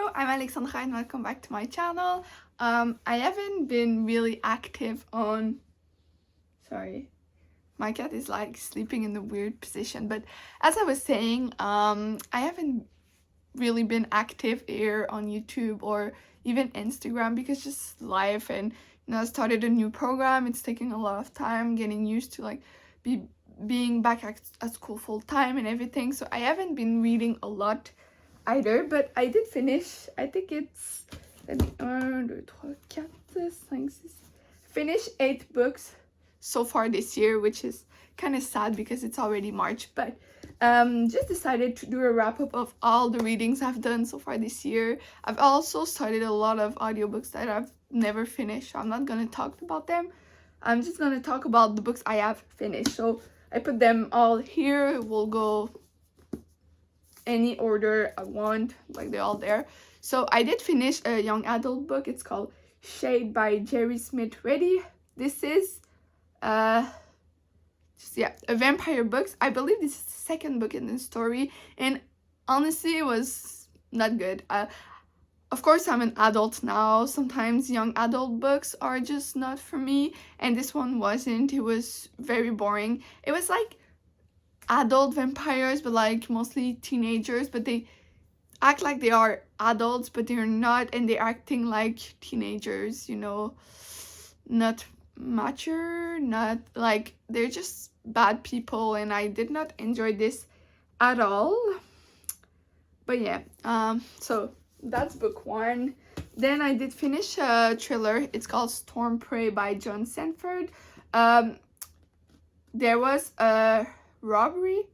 Hello, I'm Alexandra and welcome back to my channel. I haven't been really active on... Sorry, my cat is like sleeping in a weird position, but as I was saying, I haven't really been active here on YouTube or even Instagram because just life, and I started a new program. It's taking a lot of time getting used to like being back at school full time and everything, so I haven't been reading a lot either, but I did finish, I think it's 8 books so far this year, which is kind of sad because it's already March, but just decided to do a wrap-up of all the readings I've done so far this year. I've also started a lot of audiobooks that I've never finished, so I'm not gonna talk about them. I'm just gonna talk about the books I have finished, so I put them all here. We'll go any order I want, like they're all there. So I did finish a young adult book. It's called Shade by Jerry Smith Reddy. This is a vampire book. I believe this is the second book in the story, and honestly it was not good. Of course, I'm an adult now. Sometimes young adult books are just not for me, and this one wasn't. It was very boring. It was like adult vampires, but like mostly teenagers, but they act like they are adults, but they're not, and they're acting like teenagers, you know, not mature, not like, they're just bad people, and I did not enjoy this at all. But yeah, so that's book one. Then I did finish a thriller. It's called Storm Prey by John Sanford. There was a robbery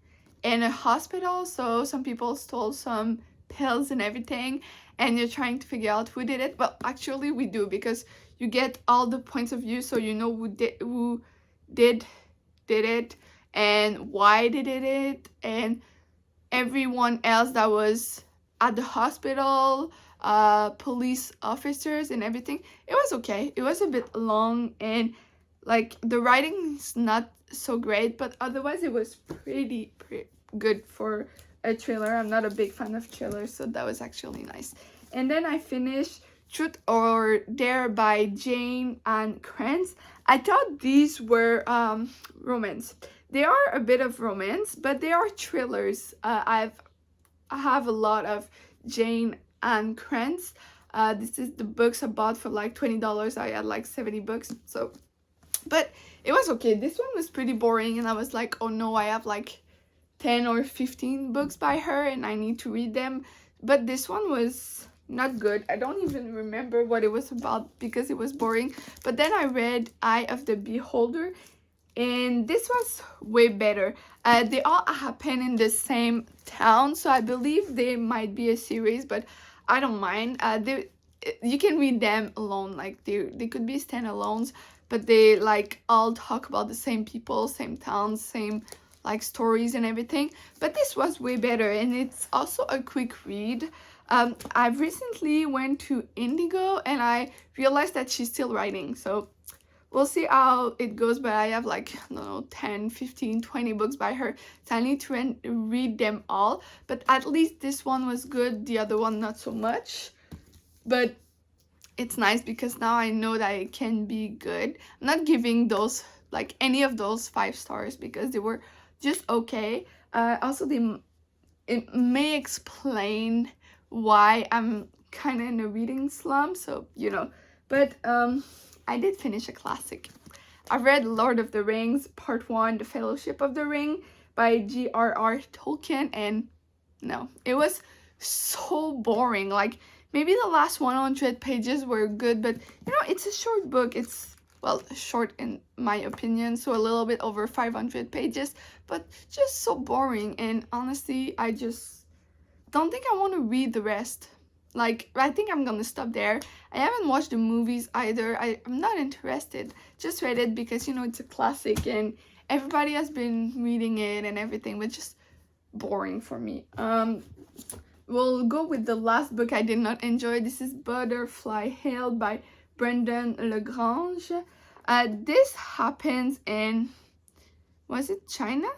in a hospital, so some people stole some pills and everything, and you're trying to figure out who did it. Well, actually we do, because you get all the points of view, so you know who did it and why they did it, and everyone else that was at the hospital, police officers and everything. It was okay. It was a bit long, and like the writing's not so great, but otherwise it was pretty good for a thriller. I'm not a big fan of thrillers, so that was actually nice. And then I finished Truth or Dare by Jane Ann Krantz. I thought these were romance. They are a bit of romance, but they are thrillers. I have a lot of Jane Ann Krantz. This is the books I bought for like $20. I had like 70 books, so, but it was okay. This one was pretty boring, and I was like, oh no, I have like 10 or 15 books by her and I need to read them. But this one was not good. I don't even remember what it was about because it was boring. But then I read Eye of the Beholder, and this was way better. They all happen in the same town, so I believe they might be a series, but I don't mind. You can read them alone, like they could be standalones, but they like all talk about the same people, same towns, same like stories and everything. But this was way better, and it's also a quick read. I recently went to Indigo and I realized that she's still writing, so we'll see how it goes. But I have like, I don't know, 10, 15, 20 books by her, so I need to read them all. But at least this one was good, the other one not so much. But it's nice because now I know that it can be good. I'm not giving those, like any of those 5 stars, because they were just okay. Also, it may explain why I'm kind of in a reading slump, so you know. But I did finish a classic. I read Lord of the Rings Part 1, The Fellowship of the Ring by J.R.R. Tolkien, and no, it was so boring. Like, maybe the last 100 pages were good, but you know, it's a short book. It's, well, short in my opinion, so a little bit over 500 pages, but just so boring. And honestly, I just don't think I want to read the rest. Like, I think I'm gonna stop there. I haven't watched the movies either. I'm not interested. Just read it because, you know, it's a classic and everybody has been reading it and everything, but just boring for me. We'll go with the last book I did not enjoy. This is Butterfly Hill by Brendan Lagrange. This happens in, was it China?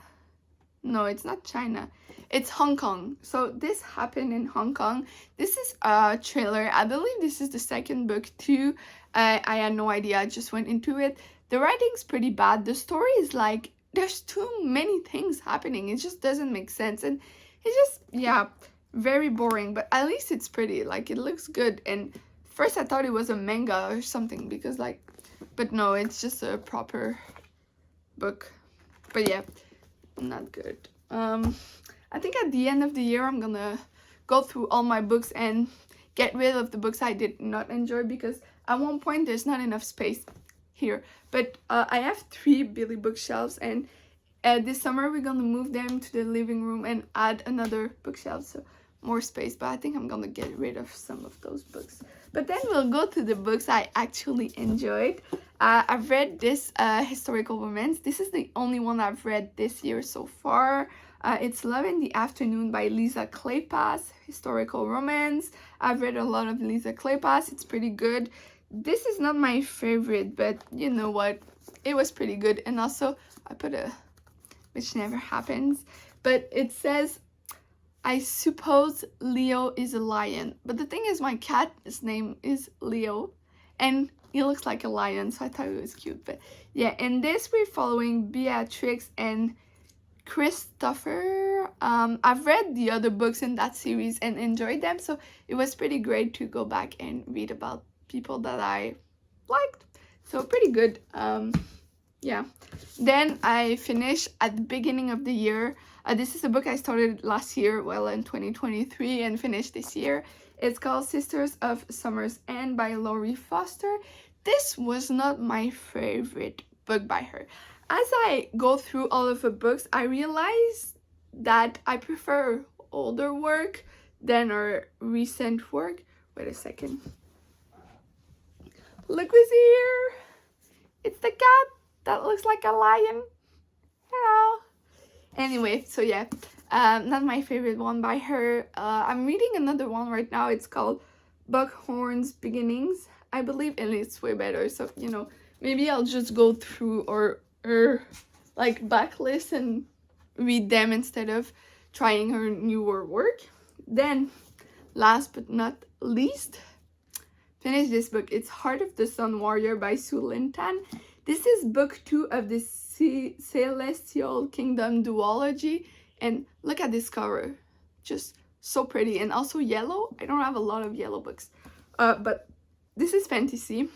No, it's not China. It's Hong Kong. So this happened in Hong Kong. This is a trailer. I believe this is the second book too. I had no idea. I just went into it. The writing's pretty bad. The story is like, there's too many things happening. It just doesn't make sense. And it's just, yeah, very boring. But at least it's pretty. Like, it looks good. And first I thought it was a manga or something because like, but no, it's just a proper book. But yeah, not good. I think at the end of the year I'm gonna go through all my books and get rid of the books I did not enjoy, because at one point there's not enough space here. But I have 3 Billy bookshelves, and this summer we're gonna move them to the living room and add another bookshelf, so more space. But I think I'm gonna get rid of some of those books. But then we'll go to the books I actually enjoyed. I've read this historical romance. This is the only one I've read this year so far. It's Love in the Afternoon by Lisa Kleypas, historical romance. I've read a lot of Lisa Kleypas. It's pretty good. This is not my favorite, but you know what? It was pretty good. And also, I put a, which never happens, but it says, I suppose Leo is a lion. But the thing is, my cat's name is Leo, and he looks like a lion, so I thought it was cute. But yeah, in this we're following Beatrix and Christopher. I've read the other books in that series and enjoyed them, so it was pretty great to go back and read about people that I liked. So pretty good. Yeah. Then I finished at the beginning of the year. This is a book I started last year, well, in 2023, and finished this year. It's called Sisters of Summer's End by Laurie Foster. This was not my favorite book by her. As I go through all of her books, I realize that I prefer older work than her recent work. Wait a second. Look who's here! It's the cat that looks like a lion. Hello! Anyway, so yeah, not my favorite one by her. I'm reading another one right now. It's called Buckhorn's Beginnings, I believe, and it's way better. So, you know, maybe I'll just go through or like backlist and read them instead of trying her newer work. Then, last but not least, finish this book. It's Heart of the Sun Warrior by Sue Lin Tan. This is book 2 of the Celestial Kingdom duology, and look at this cover, just so pretty, and also yellow. I don't have a lot of yellow books, but this is fantasy.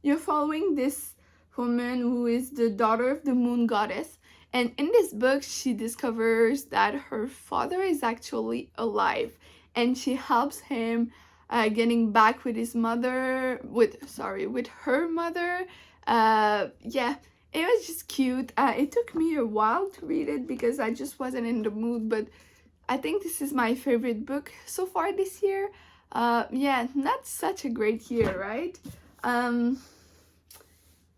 You're following this woman who is the daughter of the moon goddess, and in this book she discovers that her father is actually alive, and she helps him getting back with his mother, with her mother. Yeah, it was just cute. It took me a while to read it because I just wasn't in the mood, but I think this is my favorite book so far this year. Yeah, not such a great year, right?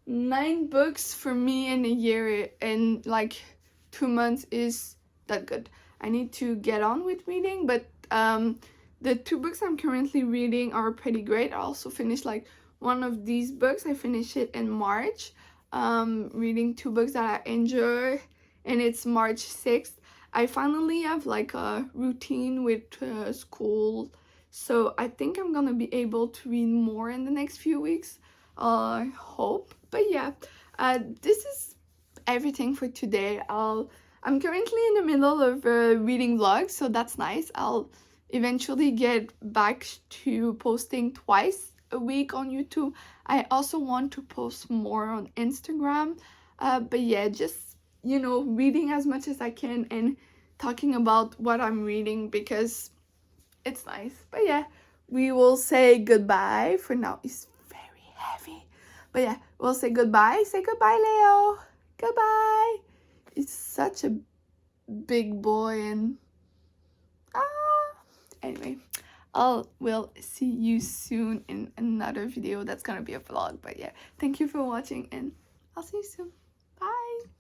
9 books for me in a year, in like 2 months, is that good. I need to get on with reading, but the 2 books I'm currently reading are pretty great. I also finished like one of these books. I finished it in March. Reading 2 books that I enjoy, and it's March 6th. I finally have like a routine with school, so I think I'm gonna be able to read more in the next few weeks. I hope. But yeah, this is everything for today. I'm currently in the middle of reading vlogs, so that's nice. I'll eventually get back to posting twice a week on YouTube. I also want to post more on Instagram, but yeah, just, you know, reading as much as I can and talking about what I'm reading because it's nice. But yeah, we will say goodbye for now. It's very heavy, but yeah, we'll say goodbye. Say goodbye, Leo. Goodbye. It's such a big boy, and anyway, we'll see you soon in another video. That's gonna be a vlog, but yeah, thank you for watching, and I'll see you soon.